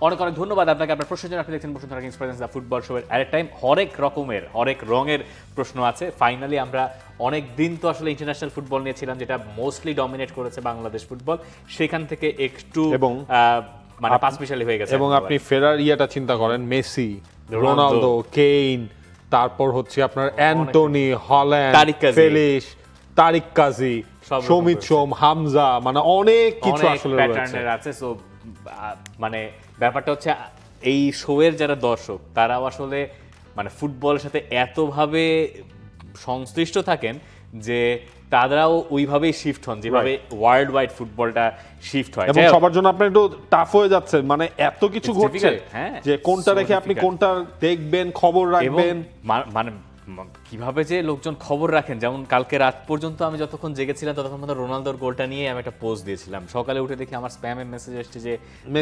অনেক অনেক ধন্যবাদ আপনাকে। আপনার প্রশ্নের জন্য আপনি দেখছেন Bashundhara Kings presents the football show এর আরেক টাইম। হরেক রকমের হরেক রঙের প্রশ্ন আছে। ফাইনালি আমরা অনেক দিন তো আসলে ইন্টারন্যাশনাল ফুটবল নিয়েছিলাম, যেটা মোস্টলি ডমিনেট করেছে বাংলাদেশ ফুটবল, সেখান থেকে একটু মানে পাঁচমিশালি হয়ে গেছে। এবং আপনি ফেরার ইয়েটা চিন্তা করেন, মেসি, রোনালদো, কেইন, তারপর হচ্ছে আপনার অ্যান্টনি, হল্যান্ড, ফেলিক্স, তারিক কাজী, সমিত সোম, হামজা, মানে অনেক কিছু আসলে আছে। সো মানে ব্যাপারটা হচ্ছে এই শো এর যারা দর্শক তারাও আসলে মানে ফুটবলের সাথে এতভাবে সংশ্লিষ্ট থাকেন যে তারাও ওইভাবেই শিফট হন যেভাবে ওয়ার্ল্ড ওয়াইড ফুটবলটা শিফট হয়। এবং সবার জন্য আপনার একটু টাফ হয়ে যাচ্ছে, মানে এত কিছু ঘটছে যে কোনটা রেখে আপনি কোনটা দেখবেন, খবর রাখবেন, মানে কিভাবে যে লোকজন খবর রাখেন। যেমন কালকে রাত পর্যন্ত আমি যতক্ষণ জেগেছিলাম ততক্ষণ পর্যন্ত রোনালদোর গোলটা নিয়ে আমি একটা পোস্ট দিয়েছিলাম। সকালে উঠে দেখি আমার স্প্যামে মেসেজ এসেছে যে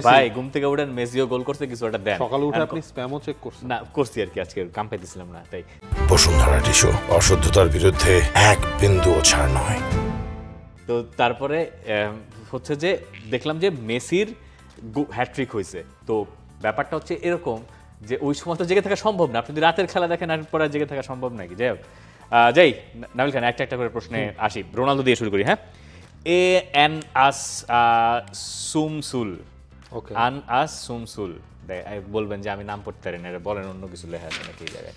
ভাই ঘুম থেকে উঠেন, মেসিও গোল করছে, কিছু একটা দেন। সকালে উঠে আপনি স্প্যামও চেক করছেন? না, করছি আর কি, আজকে কাম পাইতেছিলাম না তাই। বসুন্ধরা টিস্যু, অশুদ্ধতার বিরুদ্ধে এক বিন্দুও ছাড় নয়। তো তারপরে হচ্ছে যে দেখলাম যে মেসির হ্যাট্রিক হয়েছে। তো ব্যাপারটা হচ্ছে এরকম যে ওই সময় তো জেগে থাকা সম্ভব না, আপনি যদি রাতের খেলা দেখেন আর পরে জেগে থাকা সম্ভব নাকি। যাই হোক, যাই নাবিল খান, একটা করে প্রশ্নে আসি। রোনালদো দিয়ে শুরু করি। হ্যাঁ, এ এন আস সুমসুল, আন আস সুমসুল, বলবেন যে আমি নাম পড়তে পারি না, বলেন অন্য কিছু লেখা আছে নাকি এই জায়গায়।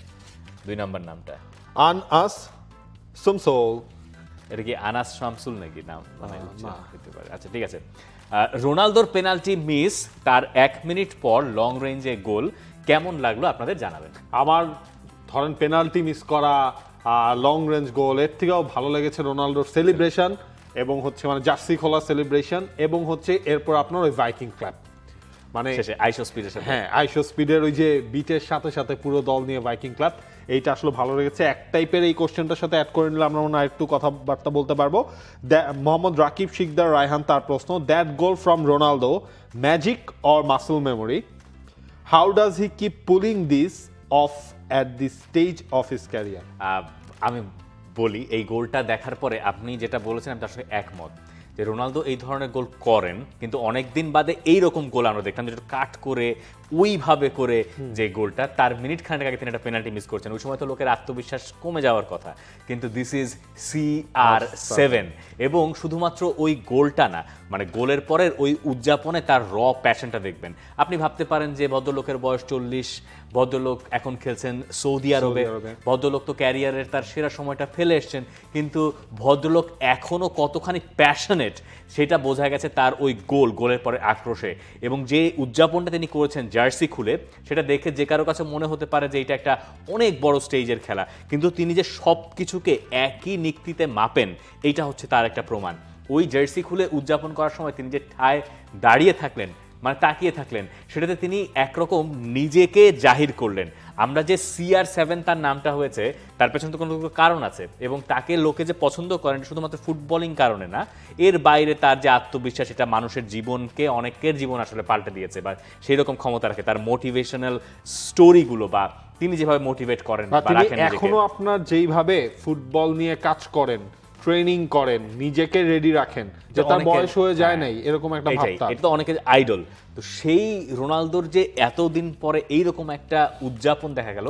2 নম্বর নামটা আন আস সুমসুল, এটা কি আনাস শামসুল নাকি নাম? মানে হতে পারে। আচ্ছা ঠিক আছে। রোনালদোর পেনাল্টি মিস, তার 1 মিনিট পর লং রেঞ্জে গোল, কেমন লাগলো আপনাদের জানাবেন। আমার ধরেন পেনাল্টি মিস করা, লং রেঞ্জ গোল, এর থেকেও ভালো লেগেছে রোনালদোর সেলিব্রেশন, এবং হচ্ছে মানে জার্সি খোলা সেলিব্রেশন, এবং হচ্ছে এরপর আপনার ওই ভাইকিং ক্লাব, মানে আইশো স্পিডের সাথে, হ্যাঁ আইশো স্পিডের ওই যে বিটের সাথে সাথে পুরো দল নিয়ে ভাইকিং ক্লাব, এইটা আসলে ভালো লেগেছে। এক টাইপের এই কোশ্চেনটার সাথে অ্যাড করে নিলে আমরা মনে হয় একটু কথাবার্তা বলতে পারবো। মোহাম্মদ রাকিব শিকদার রায়হান, তার প্রশ্ন, that goal from Ronaldo magic or muscle memory, how does he keep pulling this off at the stage of his career? আমি বলি, এই গোলটা দেখার পরে আপনি যেটা বলেছেন আমি তার সাথে একমত যে রোনালদো এই ধরনের গোল করেন, কিন্তু অনেকদিন বাদে এইরকম গোল আমরা দেখলাম যেটা কাট করে ওইভাবে করে যে গোলটা, তার মিনিট খানেক আগে তিনি একটা পেনাল্টি মিস করছেন। ওই সময় তো লোকের আত্মবিশ্বাস কমে যাওয়ার কথা, কিন্তু দিস ইজ CR7। এবং শুধুমাত্র ওই গোলটা না, মানে গোলের পরের ওই উদযাপনে তার প্যাশনটা দেখবেন। আপনি ভাবতে পারেন যে ভদ্রলোকের বয়স 40, ভদ্রলোক এখন খেলছেন সৌদি আরবে, ভদ্রলোক তো ক্যারিয়ারের তার সেরা সময়টা ফেলে এসছেন, কিন্তু ভদ্রলোক এখনো কতখানি প্যাশনেট সেটা বোঝা গেছে তার ওই গোলের পরে আক্রোশে। এবং যে উদযাপনটা তিনি করেছেন জার্সি খুলে, সেটা দেখে যে কারো কাছে মনে হতে পারে যে এটা একটা অনেক বড় স্টেজের খেলা, কিন্তু তিনি যে সব কিছুকে একই নিক্তিতে মাপেন, এইটা হচ্ছে তার একটা প্রমাণ। ওই জার্সি খুলে উদযাপন করার সময় তিনি যে ঠায় দাঁড়িয়ে থাকলেন, মানে তাকিয়ে থাকলেন, সেটাতে তিনি একরকম নিজেকে জাহির করলেন। আমরা যে CR7 তার নামটা হয়েছে, তার পেছনে তো কোনো কারণ আছে, এবং তাকে লোকে যে পছন্দ করেন শুধুমাত্র ফুটবলিং কারণে না, এর বাইরে তার যে আত্মবিশ্বাস, এটা মানুষের জীবনকে, অনেকের জীবন আসলে পাল্টে দিয়েছে, বা সেই রকম ক্ষমতা রাখে তার মোটিভেশনাল স্টোরিগুলো, বা তিনি যেভাবে মোটিভেট করেন বা রাখেন। এখনো আপনার যেইভাবে ফুটবল নিয়ে কাজ করেন, ট্রেনিং করেন, নিজেকে রেডি রাখেন, যে তার বয়স হয়ে যায় নাই, এরকম একটা ভাবনা, এটা তো অনেকের আইডল। তো সেই রোনালদোর যে এতদিন পরে এইরকম একটা উদযাপন দেখা গেল,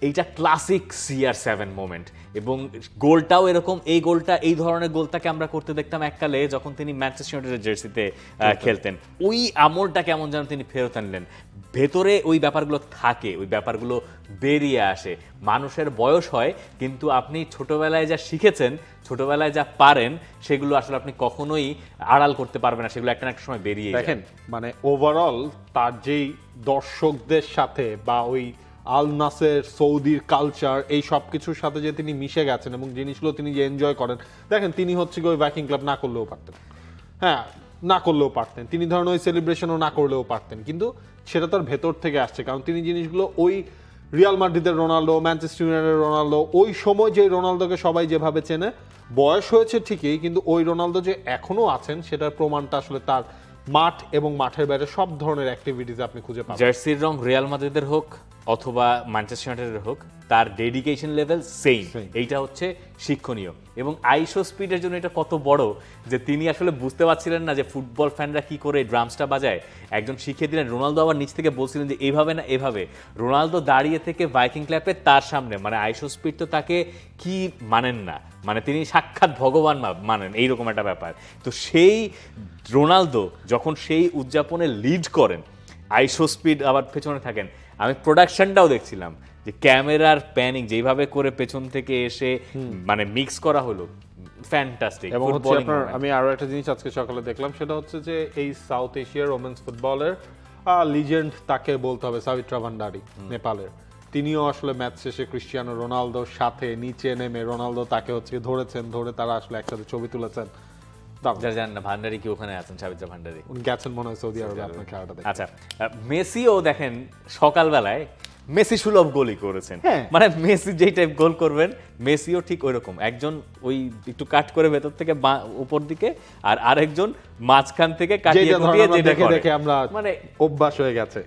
এইটা ক্লাসিক CR7 মোমেন্ট। এবং গোলটাও এরকম, এই গোলটা, এই ধরনের গোলটাকে আমরা করতে দেখতাম এককালে যখন তিনি ম্যানচেস্টার ইউনাইটেডের জার্সিতে খেলতেন। ওই আমলটা কেমন যেন তিনি ফেরত আনলেন। ভেতরে ওই ব্যাপারগুলো থাকে, ওই ব্যাপারগুলো বেরিয়ে আসে। মানুষের বয়স হয়, কিন্তু আপনি ছোটবেলায় যা শিখেছেন, ছোটবেলায় যা পারেন, সেগুলো আসলে আপনি কখনোই আড়াল করতে পারবেন না, সেগুলো একটা না একটা সময় বেরিয়ে দেখেন। মানে ওভারঅল তার যেই দর্শকদের সাথে বা ওই আল নাসের, সৌদির কালচার, এই সব কিছুর সাথে যে তিনি মিশে গেছেন এবং জিনিসগুলো তিনি যে এনজয় করেন, দেখেন তিনি হচ্ছে ওই ভাইকিং ক্লাব না করলেও পারতেন, হ্যাঁ না করলেও পারতেন, তিনি ধরেন ওই সেলিব্রেশনও না করলেও পারতেন, কিন্তু সেটা তার ভেতর থেকে আসছে, কারণ তিনি জিনিসগুলো ওই রিয়াল মাদ্রিদের রোনালদো, ম্যানচেস্টার ইউনাইটেডের রোনালদো, ওই সময় যে রোনালদোকে সবাই যেভাবে চেনে, বয়স হয়েছে ঠিকই, কিন্তু ওই রোনালদো যে এখনো আছেন সেটার প্রমাণটা আসলে তার মাঠ এবং মাঠের বাইরে সব ধরনের অ্যাক্টিভিটিস আপনি খুঁজে পাবেন। জার্সির রং রিয়াল মাদ্রিদের হোক অথবা ম্যানচেস্টার ইউনাইটেডের হোক, তার ডেডিকেশন লেভেল সেম। এইটা হচ্ছে শিক্ষণীয়। এবং আইশো স্পিডের জন্য এটা কত বড় যে তিনি আসলে বুঝতে পারছিলেন না যে ফুটবল ফ্যানরা কি করে ড্রামসটা বাজায়। একজন শিখিয়ে দিলেন। রোনালদো আবার নিচ থেকে বলছিলেন যে এইভাবে না এভাবে। রোনালদো দাঁড়িয়ে থেকে ভাইকিং ক্ল্যাপে তার সামনে, মানে আইশো স্পিড তো তাকে কি মানেন না, মানে তিনি সাক্ষাৎ ভগবান মানেন, এইরকম একটা ব্যাপার। তো সেই রোনালদো যখন সেই উদযাপনে লিড করেন, আইশো স্পিড আবার পেছনে থাকেন, আমি প্রোডাকশনটাও দেখছিলাম যে ক্যামেরার প্যানিং যেভাবে করে পেছন থেকে এসে মানে মিক্স করা হলো, ফ্যান্টাস্টিক। এবং হচ্ছে আপনার আমি আরো একটা জিনিস আজকে সকালে দেখলাম, সেটা হচ্ছে যে এই সাউথ এশিয়ার ওমেন্স ফুটবলের লিজেন্ড তাকে বলতে হবে সাবিত্রা ভান্ডারী, নেপালের। তিনিও আসলে ম্যাচ শেষে ক্রিস্টিয়ানো রোনালদোর সাথে নিচে নেমে রোনালদো তাকে হচ্ছে ধরেছেন, ধরে তারা আসলে একসাথে ছবি তুলেছেন। যারা জানেন না ভান্ডারী কি ওখানে আছেন, সাবিত্রা ভান্ডারী উনি গেছেন মনে হয় সৌদি আরবে আপনার খেলাটা দেখতে। আচ্ছা, মেসিও দেখেন সকালবেলায় মেসি সুলভ গোলই করেছেন। হ্যাঁ। মানে মেসি যেই টাইপ গোল করবেন মেসিও ঠিক ওই রকম, একজন ওই একটু কাট করে ভেতর থেকে উপর দিকে, আর আরেকজন মাঝখান থেকে কাটিয়ে কুটিয়ে যেটা করে, দেখে আমরা মানে অভ্যাস হয়ে গেছে।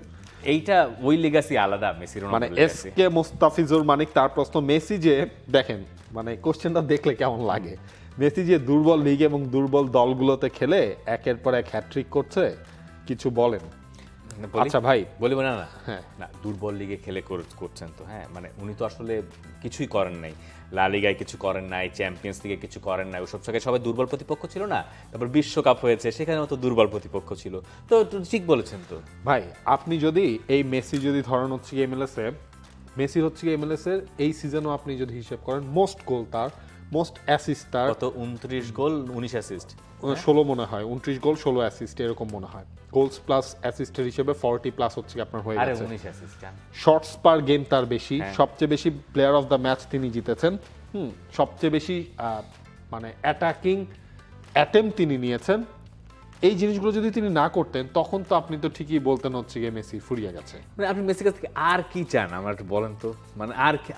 এইটা ওই লেগাসি আলাদা মেসি মানে রোনালদোর legacy। এসকে মুস্তাফিজুর মানিক তার প্রশ্ন, মেসি যে দেখেন মানে কোশ্চেনটা দেখলে কেমন লাগে, মেসি যে দুর্বল লিগ এবং দুর্বল দলগুলোতে খেলে একের পর এক হ্যাট্রিক করছে, কিছু বলেন? আচ্ছা ভাই বলি না না হ্যাঁ, না দুর্বল লিগে খেলে করছেন তো, হ্যাঁ মানে উনি তো আসলে কিছুই করেন নাই, লা লিগায় কিছু করেন নাই, চ্যাম্পিয়ন্স লিগে কিছু করেন নাই, ওসব জায়গায় সবাই দুর্বল প্রতিপক্ষ ছিল না। তারপর বিশ্বকাপ হয়েছে, সেখানেও তো দুর্বল প্রতিপক্ষ ছিল। তো ঠিক বলেছেন তো ভাই, আপনি যদি এই মেসি যদি ধরেন হচ্ছে কি এমএলএস এ, মেসি হচ্ছে কি এমএলএস এর এই সিজনও আপনি যদি হিসেব করেন, মোস্ট গোল তার, মোস্ট অ্যাসিস্ট তার, কত 29 গোল 19 অ্যাসিস্ট, 16 মনে হয়, 29 গোল 16 অ্যাসিস্ট এরকম মনে হয়। গোলস প্লাস অ্যাসিস্টের হিসেবে 40 প্লাস হচ্ছে আপনার হয়ে আরে গেছে। 19 অ্যাসিস্ট কেন? শটস পার গেম তার বেশি, সবচেয়ে বেশি প্লেয়ার অফ দ্য ম্যাচ তিনি জিতেছেন। সবচেয়ে বেশি মানে অ্যাটাকিং অ্যাটেম্প তিনি নিয়েছেন। এই জিনিসগুলো যদি তিনি না করতেন তখন তো আপনি তো ঠিকই বলতেন হচ্ছে গিয়ে মেসি ফুরিয়ে গেছে। মানে আপনি মেসির কাছ থেকে আর কি চান আমার একটু বলেন তো, মানে আর কি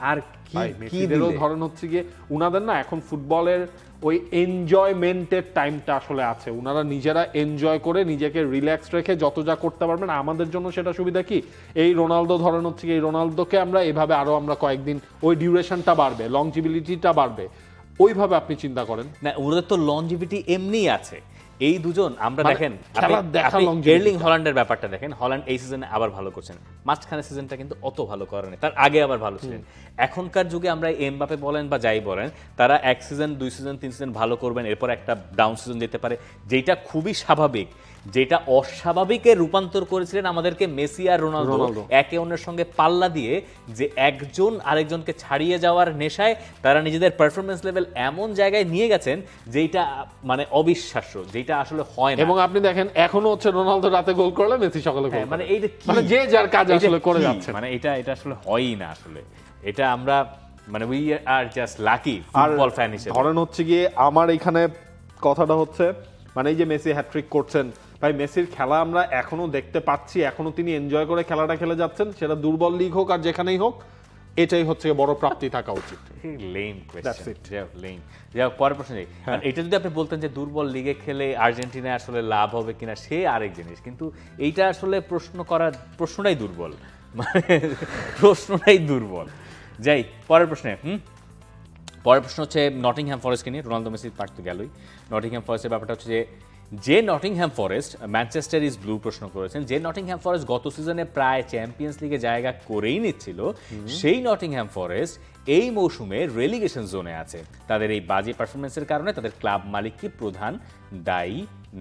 কি মেসিদেরও ধরেন হচ্ছে গিয়ে উনাদের না এখন ফুটবলের ওই এনজয়মেন্টের টাইমটা আসলে আছে, উনারা নিজেরা এনজয় করে নিজেকে রিল্যাক্স রেখে যত যা করতে পারবেন। আমাদের জন্য সেটা সুবিধা কি, এই রোনালদো ধরেন হচ্ছে এই রোনালদোকে আমরা এভাবে আরো আমরা কয়েকদিন ওই ডিউরেশনটা বাড়বে, লংজিবিলিটিটা বাড়বে, ওইভাবে আপনি চিন্তা করেন না। ওদের তো লংজিভিটি এমনি আছে। এই দুজন আমরা মানে দেখেন এর্লিং হল্যান্ডের ব্যাপারটা দেখেন, হল্যান্ড এই সিজনে আবার ভালো করছেন, মাঝখানে সিজনটা কিন্তু অত ভালো করেনি, তার আগে আবার ভালো ছিলেন। এখনকার যুগে আমরা এমবাপে বলেন বা যাই বলেন, তারা এক সিজন 2 সিজন 3 সিজন ভালো করবেন, এরপর একটা ডাউন সিজন যেতে পারে, যেটা খুবই স্বাভাবিক। যেটা অস্বাভাবিকে রূপান্তর করেছিলেন আমাদেরকে মেসি আর রোনালদো, একে অন্যের সঙ্গে পাল্লা দিয়ে যে একজন আরেকজনকে ছাড়িয়ে যাওয়ার নেশায় তারা নিজেদের পারফরমেন্স লেভেল এমন জায়গায় নিয়ে গেছেন যেটা মানে অবিশ্বাস্য, যেটা আসলে হয় না। এবং আপনি দেখেন এখনো হচ্ছে রোনালদো রাতে গোল করলে মেসি সকালে গোল, মানে এইটা মানে যে যার কাজ আসলে করে যাচ্ছে, মানে এটা আসলে হয়ই না আসলে। এটা আমরা মানে we are just lucky football fan হিসেবে। ধরেন হচ্ছে গিয়ে আমার এখানে কথাটা হচ্ছে মানে এই যে মেসি হ্যাট্রিক করছেন, ভাই মেসির খেলা আমরা এখনো দেখতে পাচ্ছি, এখনো তিনি এনজয় করে খেলাটা খেলে যাচ্ছেন, সেটা দুর্বল লিগ হোক আর যেখানেই হোক, এটাই হচ্ছে বড় প্রাপ্তি থাকা উচিত। Lame question, lame. যাই পরের প্রশ্ন নেই, এটা যদি আপনি বলতেন যে দুর্বল লিগে খেলে আর্জেন্টিনা আসলে লাভ হবে কিনা, সে আরেক জিনিস, কিন্তু এইটা আসলে প্রশ্নটাই দুর্বল, মানে প্রশ্নটাই দুর্বল। যাই পরের প্রশ্নে। পরের প্রশ্ন হচ্ছে নটিংহ্যাম ফরেস্টকে নিয়ে। রোনালদো মেসির পার্ট তো গেলই। নটিংহ্যাম ফরেস্টের ব্যাপারটা হচ্ছে যে Nottingham forest Manchester is blue প্রশ্ন করেছেন, যে নটিংহ্যাম ফরেস্ট গত সিজনে প্রায় চ্যাম্পিয়ন্স লিগে জায়গা করেই নিচ্ছিল, সেই নটিংহ্যাম ফরেস্ট এই মৌসুমে রেলিগেশন জোনে আছে। তাদের এই বাজে পারফরমেন্সের কারণে তাদের ক্লাব মালিক কি প্রধান দায়ী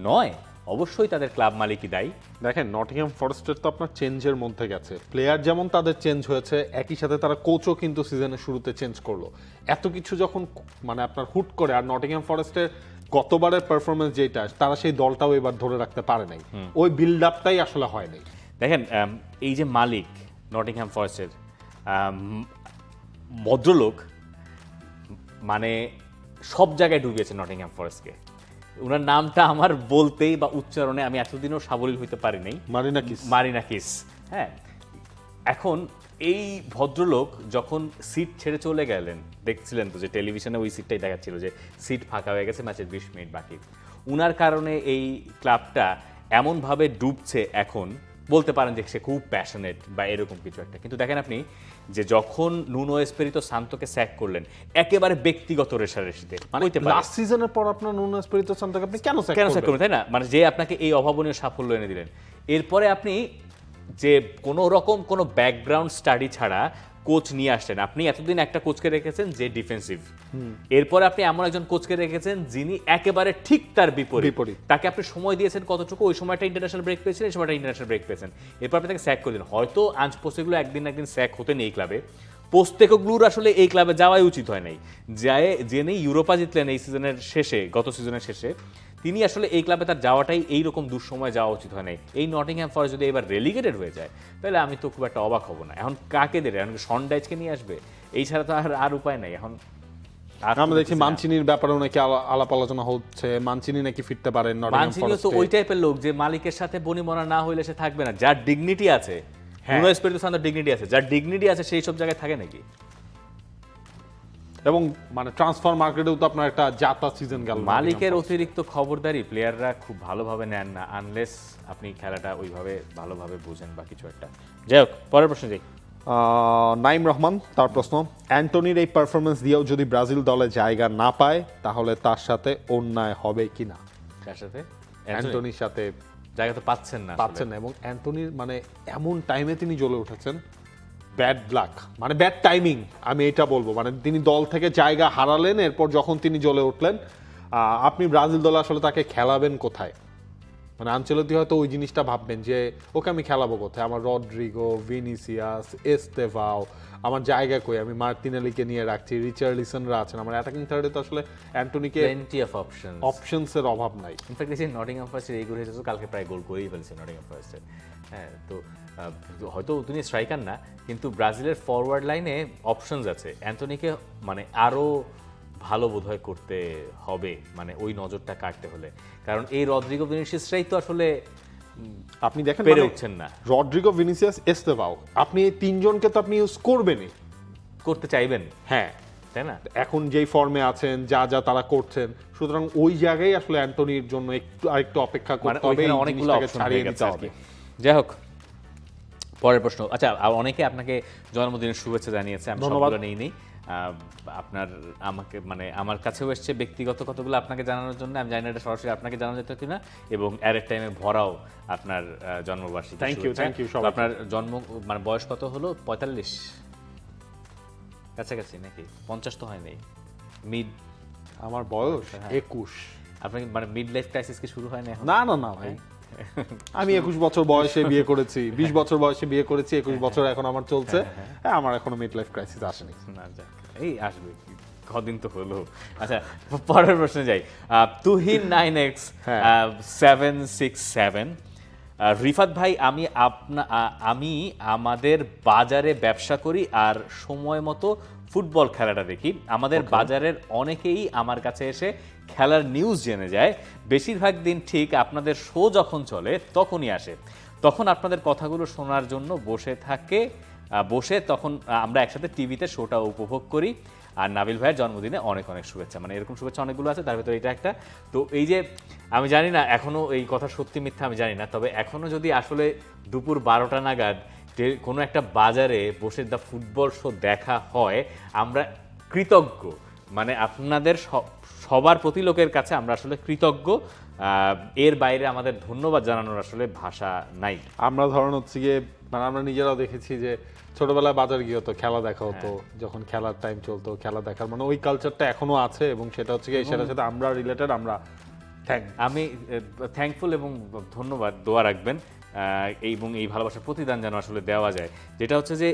নয়? অবশ্যই তাদের ক্লাব মালিকই দায়ী। দেখেন নটিংহ্যাম ফরেস্টের তো আপনার চেঞ্জের মধ্যে গেছে, প্লেয়ার যেমন তাদের চেঞ্জ হয়েছে, একই সাথে তারা কোচও কিন্তু সিজনের শুরুতে চেঞ্জ করলো। এত কিছু যখন মানে আপনার হুট করে, আর নটিংহ্যাম ফরেস্টের গতবারের পারফরমেন্স যেটা, তারা সেই দলটাও এবার ধরে রাখতে পারে নাই, ওই বিল্ড আপটাই আসলে হয় নাই। দেখেন এই যে মালিক নটিংহ্যাম ফরেস্টের ভদ্রলোক, মানে সব জায়গায় ডুবিয়েছে নটিংহ্যাম ফরেস্টকে। ওনার নামটা আমার বলতেই বা উচ্চারণে আমি এতদিনও সাবলীল হইতে পারি নাই, মারিনাকিস। হ্যাঁ, এখন এই ভদ্রলোক যখন সিট ছেড়ে চলে গেলেন, দেখছিলেন তো যে টেলিভিশনে ওই সিটটাই দেখাচ্ছিল যে সিট ফাঁকা হয়ে গেছে, ম্যাচের 20 মিনিট বাকি। উনার কারণে এই ক্লাবটা এমনভাবে ডুবছে এখন, বলতে পারেন যে সে খুব প্যাশনেট বা এরকম কিছু একটা, কিন্তু দেখেন আপনি যে যখন নুনো এসপিরিতো সান্তোকে স্যাক করলেন একেবারে ব্যক্তিগত রেষারেষিতে, হইতে পারে লাস্ট সিজনের পর আপনার নুনো এসপিরিতো সান্তোকে আপনি কেন কেন স্যাক করবেন, তাই না? মানে যে আপনাকে এই অভাবনীয় সাফল্য এনে দিলেন, এরপরে আপনি যে কোনো রকম কোনো ব্যাকগ্রাউন্ড স্টাডি ছাড়া কোচ নিয়ে আসছেন। আপনি এতদিন একটা কোচকে রেখেছেন যে ডিফেন্সিভ, এরপরে আপনি এমন একজন কোচকে রেখেছেন যিনি একেবারে ঠিক তার বিপরীত। তাকে আপনি সময় দিয়েছেন কতটুকু, ওই সময়টা ইন্টারন্যাশনাল ব্রেক পেয়েছিলেন, এই সময়টা ইন্টারন্যাশনাল ব্রেক পেয়েছেন, এরপর আপনি তাকে স্যাক করে দিন। হয়তো আনচপোস্টেকগ্লু একদিন স্যাক হতেন এই ক্লাবে, পোস্টেকোগ্লুর আসলে এই ক্লাবে যাওয়াই উচিত হয় নাই। যিনি ইউরোপা জিতলেন এই সিজনের শেষে, গত সিজনের শেষে, তিনি আসলে এই ক্লাবে তার যাওয়াটাই এইরকম দুঃসময় যাওয়া উচিত হয় নাই। এই নটিংহ্যাম ফরেস্ট যদি এবার রেলিগেটেড হয়ে যায় তাহলে আমি তো খুব একটা অবাক হব না। এখন কাকে দেবে? এখন শন ডাইচকে নিয়ে আসবে, এই ছাড়া তো আর উপায় নাই। এখন আমরা দেখছি মানচিনির ব্যাপারেও নাকি আলাপ আলোচনা হচ্ছে, মানচিনি নাকি ফিরতে পারেন নটিংহ্যাম মানচিনিও তো ফরেস্টে। ওই টাইপের লোক যে মালিকের সাথে বনিমনা না হইলে সে থাকবে না, যার ডিগনিটি আছে। নুনো এসপিরিতো সান্তোর ডিগনিটি আছে, যার ডিগনিটি আছে সেই সব জায়গায় থাকে নাকি? এবং মানে ট্রান্সফার মার্কেটেও তো আপনার একটা জাতা সিজন গেল। মালিকের অতিরিক্ত খবরদারি প্লেয়াররা খুব ভালোভাবে নেন না, আনলেস আপনি খেলাটা ওইভাবে ভালোভাবে বুঝেন বা কিছু একটা। যাই হোক, পরের প্রশ্ন যাই। নাইম রহমান তার প্রশ্ন, অ্যান্টনির এই পারফরমেন্স দিয়েও যদি ব্রাজিল দলে জায়গা না পায় তাহলে তার সাথে অন্যায় হবে কিনা? কার সাথে? অ্যান্টনির সাথে জায়গা তো পাচ্ছেন না। এবং অ্যান্টনির মানে এমন টাইমে তিনি জ্বলে উঠেছেন, ব্যাড লাক মানে ব্যাড টাইমিং, আমি এটা বলবো। মানে তিনি দল থেকে জায়গা হারালেন, এরপর যখন তিনি জ্বলে উঠলেন, আপনি ব্রাজিল দলে আসলে তাকে খেলাবেন কোথায়? মানে আনচেলত্তি হয়তো ওই জিনিসটা ভাববেন যে ওকে আমি খেলাবো কোথায়, আমার রড্রিগো, ভিনিসিয়াস, এস্তেভাও, আমার জায়গা কই, আমি মার্টিনেলিকে নিয়ে রাখছি, রিচার্লিসনরা আছেন, আমার অ্যাটাকিং থার্ডে তো আসলে অ্যান্টনিকে প্লেন্টি অফ অপশনসের অভাব নাই। ইনফ্যাক্ট এই যে নটিংহ্যাম ফরেস্টের এই গোল হয়েছে, কালকে প্রায় গোল করেই ফেলছে নটিংহ্যাম ফরেস্টের। হ্যাঁ, তো হয়তো তিনি স্ট্রাইকার না, কিন্তু ব্রাজিলের ফরওয়ার্ড লাইনে অপশনস আছে। অ্যান্টনিকে মানে আরও ভালো বোধহয় করতে হবে, মানে ওই নজরটা কাটতে হলে, কারণ এই রদ্রিগো ভিনিসিয়াসরাই তো আসলে আপনি দেখেন পেরে উঠছেন না। রড্রিগো, ভিনিসিয়াস, এস্তেভাও, আপনি এই তিনজনকে তো আপনি ইউজ করবেনই, করতে চাইবেন, হ্যাঁ, তাই না? এখন যেই ফর্মে আছেন, যা যা তারা করছেন, সুতরাং ওই জায়গায় আসলে অ্যান্টনির জন্য আরেকটু অপেক্ষা করতে হবে, অনেকগুলো অপশন ছাড়িয়ে দিতে হবে। যাই হোক, পরের প্রশ্ন। আচ্ছা, অনেকে আপনাকে জন্মদিনের শুভেচ্ছা জানিয়েছে, আমি সবগুলো নেই। আপনার আমাকে মানে আমার কাছেও এসছে ব্যক্তিগত কতগুলো আপনাকে জানানোর জন্য, আমি জানি না এটা সরাসরি আপনাকে জানানো যেত কিনা, এবং অ্যাট এ টাইমে ভরাও আপনার জন্মবার্ষিকী। থ্যাংক ইউ সবাই। আপনার জন্ম মানে বয়স কত হলো? 45 কাছাকাছি নাকি? 50 তো হয় নাই? মিড? আমার বয়স 21। আপনার মানে মিড লাইফ ক্রাইসিস কি শুরু হয় না এখন? না ভাই, আমি 21 বছর বয়সে বিয়ে করেছি, 20 বছর বয়সে বিয়ে করেছি, 21 বছর এখন আমার চলছে। হ্যাঁ, আমার এখনো মিড লাইফ ক্রাইসিস আসেনি। না, যাক, এই আসবে, কদিন তো হলো। আচ্ছা, পরের প্রশ্নে যাই। তুহিন 9x767, রিফাত ভাই, আমি আমাদের বাজারে ব্যবসা করি আর সময় মতো ফুটবল খেলাটা দেখি। আমাদের বাজারের অনেকেই আমার কাছে এসে খেলার নিউজ জেনে যায়। বেশিরভাগ দিন ঠিক আপনাদের শো যখন চলে তখনই আসে, তখন আপনাদের কথাগুলো শোনার জন্য বসে তখন আমরা একসাথে টিভিতে শোটা উপভোগ করি। আর নাবিল ভাইয়ের জন্মদিনে অনেক অনেক শুভেচ্ছা। মানে এরকম শুভেচ্ছা অনেকগুলো আছে, তার ভিতরে এটা একটা। তো এই যে আমি জানি না এখনো এই কথা সত্যি মিথ্যা আমি জানি না, তবে এখনো যদি আসলে দুপুর 12টা নাগাদ কোনো একটা বাজারে বসে দ্য ফুটবল শো দেখা হয়, আমরা কৃতজ্ঞ। মানে আপনাদের সবার প্রতি লোকের কাছে আমরা আসলে কৃতজ্ঞ। এর বাইরে আমাদের ধন্যবাদ জানানোর আসলে ভাষা নাই। আমরা ধরুন হচ্ছে গিয়ে মানে আমরা নিজেরাও দেখেছি যে ছোটবেলায় বাজার গিয়ে হতো, খেলা দেখা হতো, যখন খেলার টাইম চলতো খেলা দেখার মানে ওই কালচারটা এখনো আছে, এবং সেটা হচ্ছে গিয়ে সেটার সাথে আমরা রিলেটেড। আমি থ্যাঙ্কফুল এবং ধন্যবাদ দোয়া রাখবেন, এবং এই ভালোবাসার প্রতিদান যেন আসলে দেওয়া যায়। যেটা হচ্ছে যে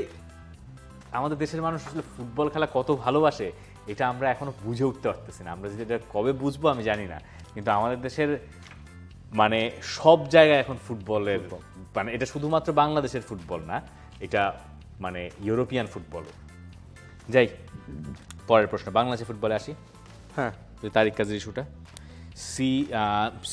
আমাদের দেশের মানুষ আসলে ফুটবল খেলা কত ভালোবাসে এটা আমরা এখনো বুঝে উঠতে পারতেছি না। আমরা যেটা কবে বুঝবো আমি জানি না, কিন্তু আমাদের দেশের মানে সব জায়গায় এখন ফুটবলের মানে এটা শুধুমাত্র বাংলাদেশের ফুটবল না, এটা মানে ইউরোপিয়ান ফুটবল। যাই, পরের প্রশ্ন, বাংলাদেশের ফুটবলে আসি। হ্যাঁ, তারিক কাজের ইস্যুটা,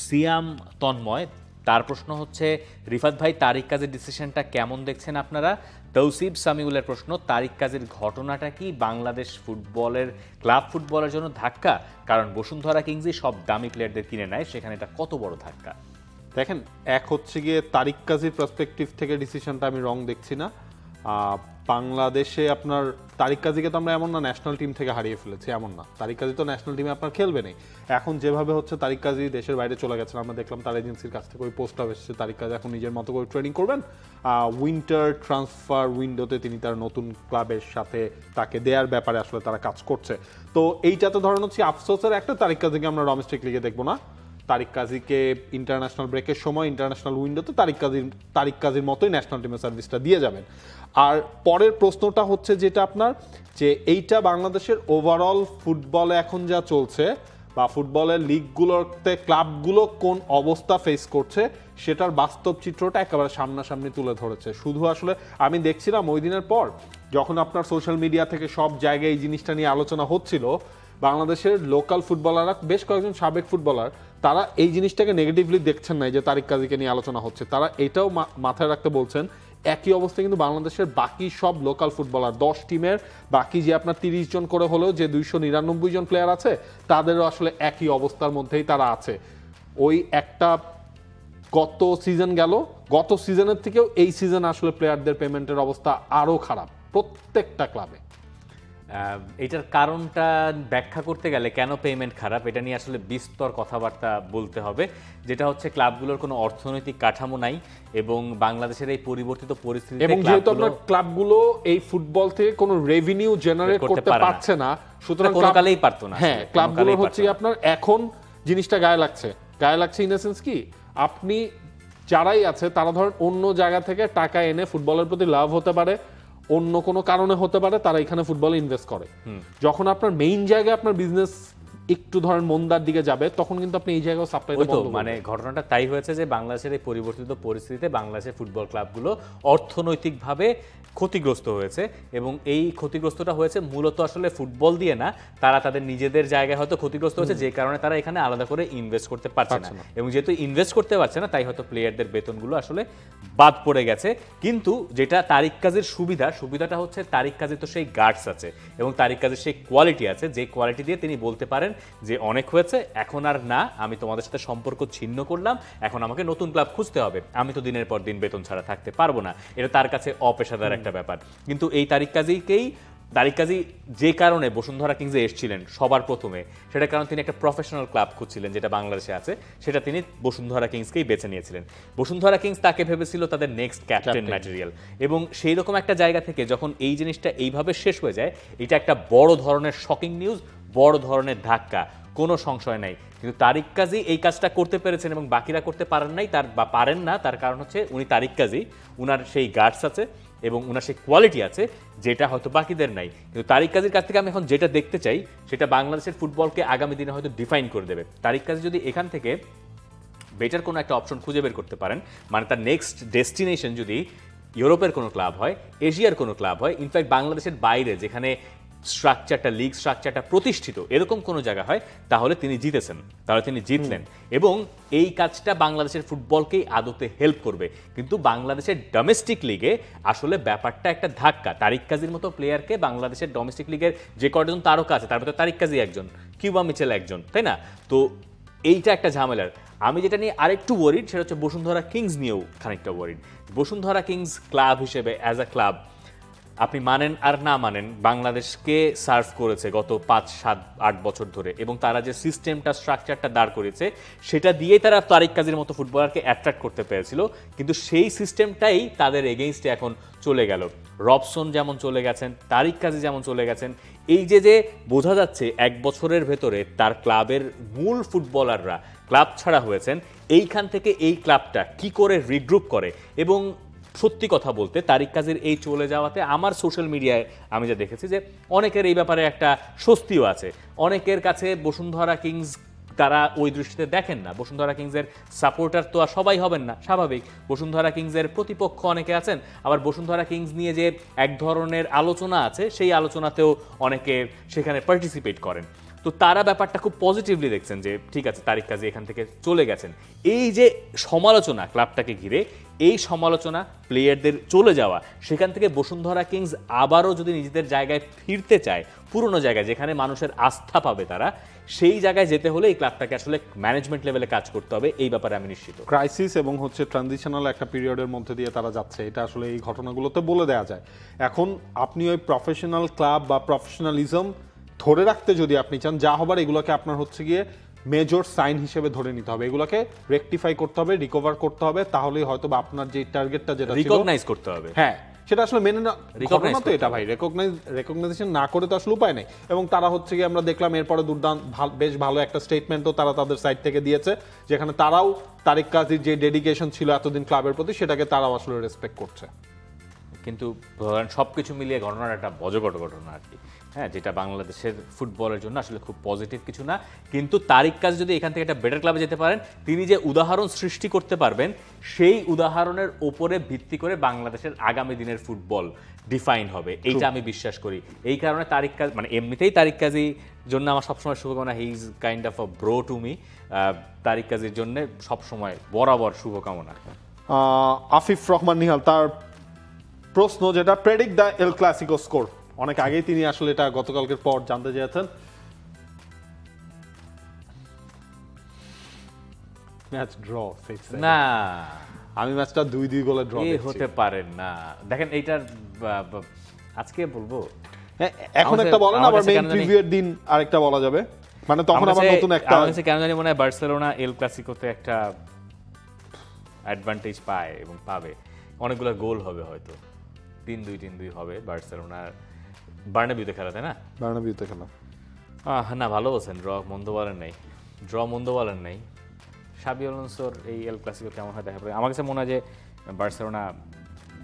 সিয়াম তন্ময়, তার প্রশ্ন হচ্ছে, রিফাত ভাই তারিক কাজের ডিসিশনটা কেমন দেখছেন আপনারা? তৌসিফ সামিউলের প্রশ্ন, তারিক কাজের ঘটনাটা কি বাংলাদেশ ফুটবলের ক্লাব ফুটবলের জন্য ধাক্কা? কারণ বসুন্ধরা কিংসই সব দামি প্লেয়ারদের কিনে নেয়, সেখানে এটা কত বড় ধাক্কা? দেখেন, এক হচ্ছে গিয়ে তারিক কাজীর পার্সপেক্টিভ থেকে ডিসিশনটা আমি রং দেখছি না। বাংলাদেশে আপনার তারিক কাজীকে তো আমরা এমন না ন্যাশনাল টিম থেকে হারিয়ে ফেলেছি, এমন না। তারিক কাজী তো ন্যাশনাল টিমে আপনার খেলবে নেই। এখন যেভাবে হচ্ছে তারিক কাজী দেশের বাইরে চলে গেছেন, আমরা দেখলাম তার এজেন্সির কাছ থেকে ওই পোস্টটা এসেছে, তারিক কাজী এখন নিজের মতো করে ট্রেনিং করবেন। উইন্টার ট্রান্সফার উইন্ডোতে তিনি তার নতুন ক্লাবের সাথে তাকে দেওয়ার ব্যাপারে আসলে তারা কাজ করছে। তো এইটাতে ধরেন হচ্ছে আফসোসের একটা, তারিক কাজীকে আমরা ডোমেস্টিক লিগে দেখবো না। তারিক কাজীকে ইন্টারন্যাশনাল ব্রেকের সময় ইন্টারন্যাশনাল উইন্ডোতে তারিক কাজীর মতোই ন্যাশনাল টিমের সার্ভিসটা দিয়ে যাবেন। আর পরের প্রশ্নটা হচ্ছে যেটা আপনার, যে এইটা বাংলাদেশের ওভারঅল ফুটবলে এখন যা চলছে বা ফুটবলের লিগগুলোতে ক্লাবগুলো কোন অবস্থা ফেস করছে সেটার বাস্তব চিত্রটা একেবারে সামনাসামনি তুলে ধরেছে। শুধু আসলে আমি দেখছিলাম ওই দিনের পর যখন আপনার সোশ্যাল মিডিয়া থেকে সব জায়গায় এই জিনিসটা নিয়ে আলোচনা হচ্ছিল, বাংলাদেশের লোকাল ফুটবলাররা, বেশ কয়েকজন সাবেক ফুটবলার, তারা এই জিনিসটাকে নেগেটিভলি দেখছেন না যে তারিক কাজীকে নিয়ে আলোচনা হচ্ছে। তারা এটাও মাথায় রাখতে বলছেন একই অবস্থা কিন্তু বাংলাদেশের বাকি সব লোকাল ফুটবলার 10 টিমের বাকি যে আপনার 30 জন করে হলেও যে 299 জন প্লেয়ার আছে তাদেরও আসলে একই অবস্থার মধ্যেই তারা আছে। ওই একটা গত সিজন গেল, গত সিজনের থেকেও এই সিজন আসলে প্লেয়ারদের পেমেন্টের অবস্থা আরও খারাপ প্রত্যেকটা ক্লাবে। এটার কারণটা ব্যাখ্যা করতে গেলে কেন পেমেন্ট খারাপ এটা নিয়ে আসলে বিস্তর কথাবার্তা বলতে হবে। যেটা হচ্ছে ক্লাবগুলোর কোনো অর্থনৈতিক কাঠামো নাই এবং বাংলাদেশের এই পরিবর্তিত পরিস্থিতিতে এবং যেহেতু আপনার ক্লাবগুলো এই ফুটবল থেকে কোনো রেভিনিউ জেনারেট করতে পারছে না, সুতরাং কোনো কালেই পারতো না। হ্যাঁ, ক্লাবগুলো হচ্ছে আপনার এখন জিনিসটা গায়ে লাগছে ইন দ্য সেন্স কি, আপনি যারাই আছে তারা ধরেন অন্য জায়গা থেকে টাকা এনে ফুটবলের প্রতি লাভ হতে পারে, অন্য কোনো কারণে হতে পারে, তারা এখানে ফুটবলে ইনভেস্ট করে। যখন আপনার মেইন জায়গায় আপনার বিজনেস একটু ধরেন মন্দার দিকে যাবে, তখন কিন্তু আপনি এই জায়গায় সাপ্লাই তো মানে ঘটনাটা তাই হয়েছে যে বাংলাদেশের এই পরিবর্তিত পরিস্থিতিতে বাংলাদেশের ফুটবল ক্লাবগুলো অর্থনৈতিকভাবে ক্ষতিগ্রস্ত হয়েছে এবং এই ক্ষতিগ্রস্তটা হয়েছে মূলত আসলে ফুটবল দিয়ে না, তারা তাদের নিজেদের জায়গায় হয়তো ক্ষতিগ্রস্ত হয়েছে, যে কারণে তারা এখানে আলাদা করে ইনভেস্ট করতে পারছে না। এবং যেহেতু ইনভেস্ট করতে পারছে না, তাই হয়তো প্লেয়ারদের বেতনগুলো আসলে বাদ পড়ে গেছে। কিন্তু যেটা তারিক কাজীর সুবিধাটা হচ্ছে তারিক কাজীর তো সেই গার্ডস আছে এবং তারিক কাজীর সেই কোয়ালিটি আছে, যে কোয়ালিটি দিয়ে তিনি বলতে পারেন যে অনেক হয়েছে, এখন আর না, আমি তোমাদের সাথে সম্পর্ক ছিন্ন করলাম, এখন আমাকে নতুন ক্লাব খুঁজতে হবে, আমি তো দিনের পর দিন বেতন ছাড়া থাকতে পারবো না। এটা তার কাছে অপেশাদার একটা ব্যাপার। কিন্তু এই তারিক কাজী যে কারণে বসুন্ধরা কিংসে এসেছিলেন সবার প্রথমে, সেটার কারণ তিনি একটা প্রফেশনাল ক্লাব খুঁজছিলেন যেটা বাংলাদেশে আছে, সেটা তিনি বসুন্ধরা কিংসকেই বেছে নিয়েছিলেন। বসুন্ধরা কিংস তাকে ভেবেছিল তাদের নেক্সট ক্যাপ্টেন ম্যাটেরিয়াল, এবং সেই রকম একটা জায়গা থেকে যখন এই জিনিসটা এইভাবে শেষ হয়ে যায়, এটা একটা বড় ধরনের শকিং নিউজ, বড় ধরনের ধাক্কা, কোনো সংশয় নাই। কিন্তু তারিক কাজী এই কাজটা করতে পেরেছেন এবং বাকিরা করতে পারেন নাই, পারেন না। তার কারণ হচ্ছে উনি তারিক কাজী, উনার সেই গার্ডস আছে এবং উনার সেই কোয়ালিটি আছে যেটা হয়তো বাকিদের নাই। কিন্তু তারিক কাজীর কাছ থেকে আমি এখন যেটা দেখতে চাই সেটা বাংলাদেশের ফুটবলকে আগামী দিনে হয়তো ডিফাইন করে দেবে। তারিক কাজী যদি এখান থেকে বেটার কোনো একটা অপশন খুঁজে বের করতে পারেন, মানে তার নেক্সট ডেস্টিনেশন যদি ইউরোপের কোনো ক্লাব হয়, এশিয়ার কোনো ক্লাব হয়, ইনফ্যাক্ট বাংলাদেশের বাইরে যেখানে স্ট্রাকচারটা, লিগ স্ট্রাকচারটা প্রতিষ্ঠিত, এরকম কোনো জায়গা হয়, তাহলে তিনি জিতলেন এবং এই কাজটা বাংলাদেশের ফুটবলকেই আদতে হেল্প করবে। কিন্তু বাংলাদেশের ডোমেস্টিক লিগে আসলে ব্যাপারটা একটা ধাক্কা। তারিক কাজীর মতো প্লেয়ারকে বাংলাদেশের ডোমেস্টিক লিগের যে কয়জন তারকা আছে তার মধ্যে তারিক কাজী একজন, কিউবা মিচেল একজন, তাই না? তো এইটা একটা ঝামেলার। আমি যেটা নিয়ে আরেকটু ওয়ারিড সেটা হচ্ছে বসুন্ধরা কিংস নিয়েও খানিকটা ওয়ারিড। বসুন্ধরা কিংস ক্লাব হিসেবে অ্যাজ আ ক্লাব আপনি মানেন আর না মানেন বাংলাদেশকে সার্ভ করেছে গত 5, 7, 8 বছর ধরে, এবং তারা যে সিস্টেমটা, স্ট্রাকচারটা দাঁড় করেছে সেটা দিয়েই তারা তারিক কাজীর মতো ফুটবলারকে অ্যাট্রাক্ট করতে পেরেছিল। কিন্তু সেই সিস্টেমটাই তাদের এগেইনস্টে এখন চলে গেল। রবসন যেমন চলে গেছেন, তারিক কাজী যেমন চলে গেছেন, এই যে বোঝা যাচ্ছে 1 বছরের ভেতরে তার ক্লাবের মূল ফুটবলাররা ক্লাব ছাড়া হয়েছেন। এইখান থেকে এই ক্লাবটা কি করে রিগ্রুপ করে, এবং সত্যি কথা বলতে তারিক কাজীর এই চলে যাওয়াতে আমার সোশ্যাল মিডিয়ায় আমি যা দেখেছি যে অনেকের এই ব্যাপারে একটা স্বস্তিও আছে। অনেকের কাছে বসুন্ধরা কিংস তারা ওই দৃষ্টিতে দেখেন না। বসুন্ধরা কিংসের সাপোর্টার তো আর সবাই হবেন না, স্বাভাবিক। বসুন্ধরা কিংসের প্রতিপক্ষ অনেকে আছেন, আবার বসুন্ধরা কিংস নিয়ে যে এক ধরনের আলোচনা আছে সেই আলোচনাতেও অনেকে সেখানে পার্টিসিপেট করেন। তো তারা ব্যাপারটা খুব পজিটিভলি দেখছেন যে ঠিক আছে তারিক কাজী এখান থেকে চলে গেছেন। এই যে সমালোচনা ক্লাবটাকে ঘিরে, এই সমালোচনা, প্লেয়ারদের চলে যাওয়া, সেখান থেকে বসুন্ধরা কিংস আবারও যদি নিজেদের জায়গায় ফিরতে চায়, পুরনো জায়গায় যেখানে মানুষের আস্থা পাবে তারা, সেই জায়গায় যেতে হলে এই ক্লাবটাকে আসলে ম্যানেজমেন্ট লেভেলে কাজ করতে হবে, এই ব্যাপারে আমি নিশ্চিত। ক্রাইসিস এবং ট্রানজিশনাল একটা পিরিয়ডের মধ্যে দিয়ে তারা যাচ্ছে, এটা আসলে এই ঘটনাগুলোতে বলে দেওয়া যায়। এখন আপনি ওই প্রফেশনাল ক্লাব বা প্রফেশনালিজম ধরে রাখতে যদি আপনি চান, যা হবার এগুলোকে আপনার গিয়ে মেজর সাইন হিসেবে ধরে নিতে হবে, এগুলোকে রেকটিফাই করতে হবে, রিকভার করতে হবে, তাহলেই হয়তো বা আপনার যে টার্গেটটা যেটা ছিল রিকগনাইজ করতে হবে। হ্যাঁ, সেটা আসলে মেনে না, ঘটনা তো এটা ভাই, রেকগনাইজেশন না করে তো আসলে উপায় নেই। এবং তারা গিয়ে আমরা দেখলাম এরপরে বেশ ভালো একটা স্টেটমেন্টও তারা তাদের সাইড থেকে দিয়েছে, যেখানে তারাও তারিক কাজীর যে ডেডিকেশন ছিল এতদিন ক্লাবের প্রতি, সেটাকে তারাও আসলে রেসপেক্ট করছে। কিন্তু সবকিছু মিলিয়ে ঘটনাটা একটা বজগট ঘটনা আর কি, হ্যাঁ, যেটা বাংলাদেশের ফুটবলের জন্য আসলে খুব পজিটিভ কিছু না। কিন্তু তারিক কাজী যদি এখান থেকে একটা বেটার ক্লাবে যেতে পারেন, তিনি যে উদাহরণ সৃষ্টি করতে পারবেন, সেই উদাহরণের ওপরে ভিত্তি করে বাংলাদেশের আগামী দিনের ফুটবল ডিফাইন হবে, এইটা আমি বিশ্বাস করি। এই কারণে তারিক কাজী, মানে এমনিতেই তারিক কাজীর জন্য আমার সবসময় শুভকামনা, he is kind of a bro to me. Tariq কাজীর জন্য সবসময় বরাবর শুভকামনা। আফিফ রহমান নিহাল তার প্রশ্ন, যেটা predict the El Clasico score, অনেক আগেই তিনি আসলে এটা গতকালকের পর জানতে চেয়েছেন। ম্যাচ ড্র, না আমি ম্যাচটা 2-2 গোলে ড্র হতে পারেন না। দেখেন এইটার আজকে বলবো, এখন একটা বলেন, আবার মেইন প্রিভিউয়ের দিন আরেকটা বলা যাবে, মানে তখন আবার নতুন একটা। আমার কাছে কেন জানি মনে হয় বার্সেলোনা এল ক্লাসিকোতে একটা অ্যাডভান্টেজ পায় এবং পাবে, অনেকগুলো গোল হবে, হয়তো 3-2 হবে বার্সেলোনার। বার্নাবিউতে খেলা, তাই না? বার্নাবিউতে খেলা। না, ভালো বলছেন, ড্র মন্দ বলেন নাই। শাবি আলোনসোর এই এল ক্লাসিকো কেমন হয় দেখা পড়ে। আমার কাছে মনে হয় যে বার্সেলোনা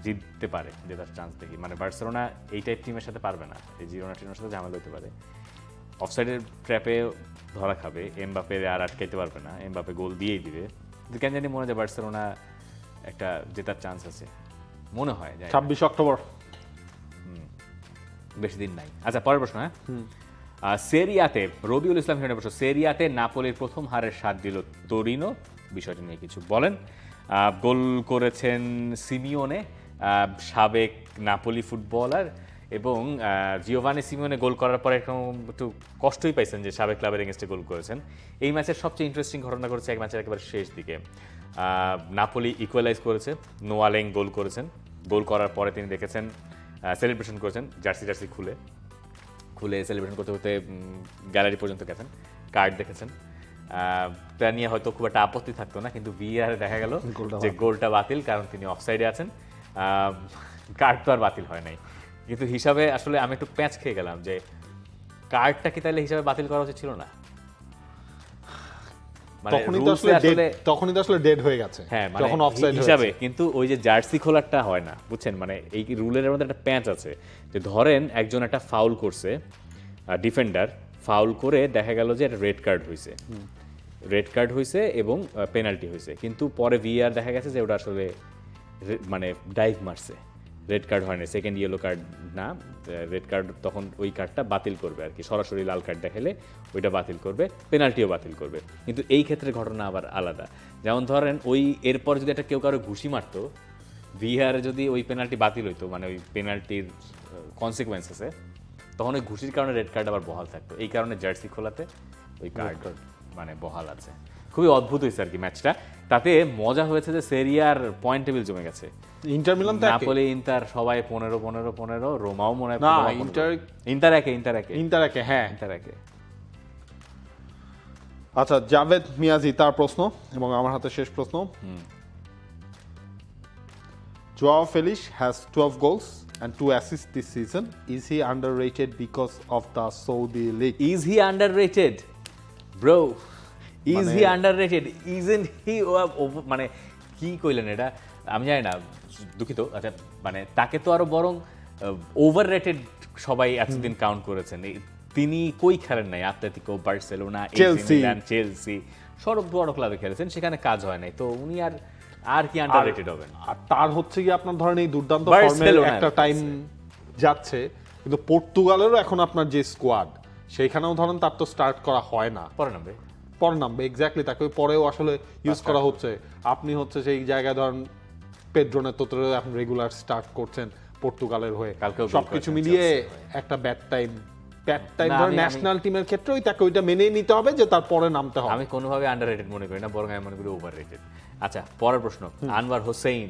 জিততে পারে, জেতার চান্স দেখি। মানে বার্সেলোনা এই টাইপ টিমের সাথে পারবে না, এই জিরোনা টিমের সাথে ঝামেলা হতে পারে, অফসাইডের ট্র্যাপে ধরা খাবে, এমবাপে আর আটকাইতে পারবে না, এমবাপে গোল দিয়েই দিবে। কিন্তু কেন জানি মনে হয় যে বার্সেলোনা একটা জেতার চান্স আছে, মনে হয়। 26 অক্টোবর, বেশি দিন নাই। আচ্ছা, পরের প্রশ্ন। হ্যাঁ, সেরিয়াতে রবিউল ইসলাম হিরণের প্রশ্ন, সেরিয়াতে নাপোলির প্রথম হারের স্বাদ দিল তোরিনো, বিষয়টি নিয়ে কিছু বলেন। গোল করেছেন সিমিওনে, সাবেক নাপোলি ফুটবলার, এবং জিওভানি সিমিওনে গোল করার পরে একটু কষ্টই পাইছেন যে সাবেক ক্লাবের এগেনস্টে গোল করেছেন। এই ম্যাচের সবচেয়ে ইন্টারেস্টিং ঘটনা ঘটেছে এক ম্যাচের একেবারে শেষ দিকে। নাপোলি ইকুয়ালাইজ করেছে, নোয়ালেং গোল করেছেন। গোল করার পরে তিনি দেখেছেন, সেলিব্রেশন করেছেন, জার্সি খুলে সেলিব্রেশন করতে করতে গ্যালারি পর্যন্ত গেছেন, কার্ড দেখেছেন। তা নিয়ে হয়তো খুব একটা আপত্তি থাকতো না, কিন্তু ভিআর দেখা গেল যে গোলটা বাতিল, কারণ তিনি অফসাইডে আছেন। কার্ড তো আর বাতিল হয় নাই, কিন্তু হিসাবে আসলে আমি একটু প্যাঁচ খেয়ে গেলাম যে কার্ডটা কি তাহলে হিসাবে বাতিল করা উচিত ছিল না? তখনই তো আসলে ডেড হয়ে গেছে, হ্যাঁ, যখন অফসাইড হিসাবে। কিন্তু ওই যে জার্সি খোলারটা হয় না, বুঝছেন? মানে এই রুলের মধ্যে একটা প্যাঁচ আছে যে ধরেন একজন একটা ফাউল করছে, ডিফেন্ডার ফাউল করে দেখা গেল যে একটা রেড কার্ড হয়েছে এবং পেনাল্টি হয়েছে, কিন্তু পরে ভিআর দেখা গেছে যে ওটা আসলে মানে ডাইভ মারছে, রেড কার্ড হয় না, সেকেন্ড ইয়েলো কার্ড না, রেড কার্ড তখন ওই কার্ডটা বাতিল করবে আর কি, সরাসরি লাল কার্ড দেখালে ওইটা বাতিল করবে, পেনাল্টিও বাতিল করবে। কিন্তু এই ক্ষেত্রে ঘটনা আবার আলাদা। যেমন ধরেন ওই এরপর যদি একটা কেউ কারো ঘুষি মারতো, ভিআরে যদি ওই পেনাল্টি বাতিল হইতো, মানে ওই পেনাল্টির কনসিকুয়েন্স আছে, তখন ওই ঘুষির কারণে রেড কার্ড আবার বহাল থাকতো। এই কারণে জার্সি খোলাতে ওই কার্ড মানে বহাল আছে। খুবই অদ্ভুত হয়েছে আর কি ম্যাচটা। তাতে মজা হয়েছে যে সেরিয়ার পয়েন্ট টেবিল জমে গেছে। ইন্টার মিলান, নাপোলি, ইন্টার সবাই 15, রোমাও মনে হয় না, ইন্টার একে। হ্যাঁ, ইন্টার একে। আচ্ছা, জাভেদ মিয়াজি তার প্রশ্ন, এবং আমার হাতে শেষ প্রশ্ন। Joao Felix has 12 goals and 2 assists this season. Is he underrated because of the Saudi league? Is he underrated? Bro, is he underrated? Isn't he মানে কি কইলেন এটা? আমি জানি না, দুঃখিত। আচ্ছা, মানে তাকে তো আরো বরং ওভাররেটেড সবাই এতদিন কাউন্ট করেছেন। তিনি কই খেলেন নাই, আতলেতিকো, বার্সেলোনা, চেলসি, সব বড় ক্লাবে খেলেছেন, সেখানে কাজ হয় নাই, তো উনি আর কি আন্ডাররেটেড হবেন? আর তার কি আপনার ধরেন এই দুর্দান্ত ফর্মের একটা টাইম যাচ্ছে, কিন্তু পর্তুগালেরও এখন আপনার যে স্কোয়াড, সেইখানেও ধরেন তার তো স্টার্ট করা হয় না, পরে নামবে। পরে নামবে এক্স্যাক্টলি, তাকে পরেও আসলে ইউজ করা হচ্ছে। আপনি হচ্ছে সেই জায়গায় ধরেন পেড্রো নেতৃত্বে এখন রেগুলার স্টার্ট করছেন পর্তুগালের হয়ে, কালকেও গোল সবকিছু করেছেন মিলিয়ে চেলসির একটা ব্যাড টাইম না, ধরেন আমি- ন্যাশনাল টিমের ক্ষেত্রেও তাকে ওইটা মেনেই নিতে হবে যে তার পরে নামতে হবে। আমি কোনোভাবে আন্ডাররেটেড মনে করি না, বরং আমি মনে করি ওভাররেটেড। আচ্ছা, পরের প্রশ্ন, আনোয়ার হোসেন।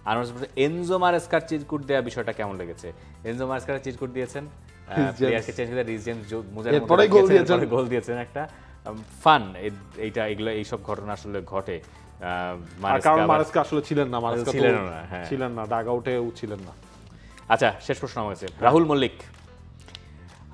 আনোয়ার হোসেন, এনজো মারেস্কার চিরকুট দেওয়া বিষয়টা কেমন লেগেছে? এনজো মারেস্কার চিরকুট দিয়েছেন, প্লেয়ারকে চেঞ্জ করে রিস জেমস মুজার এরপরেই গোল দিয়েছেন। গোল দিয়েছেন, একটা ফান। এইসব ঘটনা আসলে ঘটে। আর কারণ মারেস্কা আসলে ছিলেন না, মারেস্কা ছিলেন না, হ্যাঁ। ছিলেন না, ডাগ আউটেও ছিলেন না। আচ্ছা, শেষ প্রশ্ন আমার কাছে, Rahul Mallick.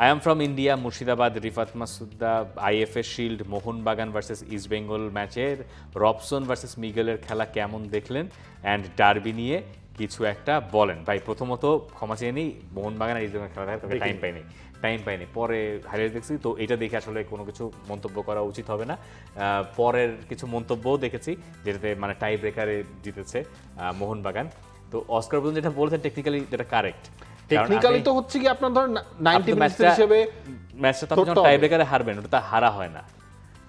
I am from India, Murshidabad, Rifat Masudda, IFA shield, Mohun Bagan versus east Bengal ম্যাচের রবসন ভার্সেস মিগেলের খেলা কেমন দেখলেন, অ্যান্ড ডার্বি নিয়ে কিছু একটা বলেন। ভাই প্রথমত ক্ষমা চেয়ে নিই, মোহনবাগান আর ইস্ট বেঙ্গল খেলা দেখার টাইম পাইনি, পরে হাইলাইট দেখছি, তো এটা দেখে আসলে কোনো কিছু মন্তব্য করা উচিত হবে না। পরের কিছু মন্তব্যও দেখেছি যেটাতে মানে টাই ব্রেকারে জিতেছে মোহনবাগান। তো অস্কার পর্যন্ত যেটা বলেছেন টেকনিক্যালি যেটা কারেক্ট, টেকনিক্যালি তো হচ্ছে কি আপনার ধরেন 90 মিনিট হিসেবে ম্যাচটা তো যখন টাই ব্রেকারে হারবেন, ওটা হারা হয় না,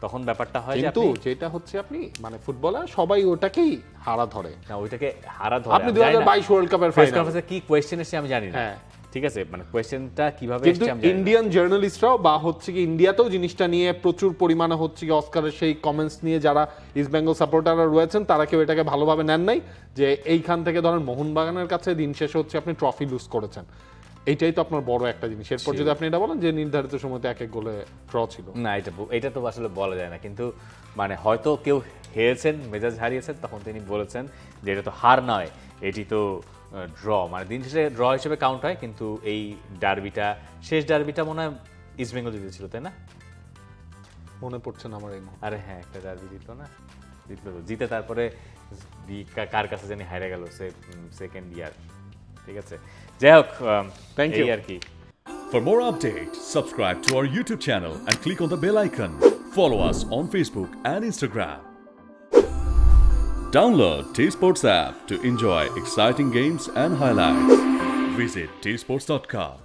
তখন ব্যাপারটা হয় যে কিন্তু যেটা হচ্ছে আপনি মানে ফুটবলার সবাই ওটাকেই হারা ধরে। না, ওইটাকে হারা ধরে। আপনি 2022 ওয়ার্ল্ড কাপের প্রেস ফাইনাল, কনফারেন্সে কি কোয়েশ্চেন এসে আমি জানি না, হ্যাঁ। ঠিক আছে, মানে কোয়েশ্চেনটা কিভাবে কিন্তু এসেছে আমি জানি না। ইন্ডিয়ান জার্নালিস্টরাও বা হচ্ছে কি ইন্ডিয়াতেও জিনিসটা নিয়ে প্রচুর পরিমাণে হচ্ছে কি অস্কারের সেই কমেন্টস নিয়ে যারা ইস্ট বেঙ্গল সাপোর্টাররা রয়েছেন তারা কেউ এটাকে ভালোভাবে নেন নাই, যে এইখান থেকে ধরেন মোহনবাগানের কাছে দিন শেষে হচ্ছে আপনি ট্রফি লুজ করেছেন, এইটাই তো আপনার বড় একটা জিনিস। এরপর যদি আপনি এটা বলেন যে নির্ধারিত সময়তে এক এক গোলে ড্র ছিল, না, এটা তো আসলে বলা যায় না, কিন্তু মানে হয়তো কেউ হেরেছেন, মেজাজ হারিয়েছেন, তখন তিনি বলেছেন যে এটা তো হার নয়, এটি তো ড্র, মানে দিন শেষে ড্র হিসেবে কাউন্ট হয়। কিন্তু এই ডার্বিটা, শেষ ডার্বিটা মনে হয় ইস্ট বেঙ্গল জিতেছিল, তাই না? মনে পড়ছে না আমার এই মুহূর্তে। আরে হ্যাঁ, একটা ডার্বি জিতলো না, জিতে তারপরে কার কাছে জানি হারে গেল সেকেন্ড ইয়ার, ঠিক আছে, যাই হোক, Thank you. এই আর কি। For more updates, subscribe to our YouTube channel and click on the bell icon. Follow us on Facebook and Instagram. Download T-Sports app to enjoy exciting games and highlights. Visit tsports.com.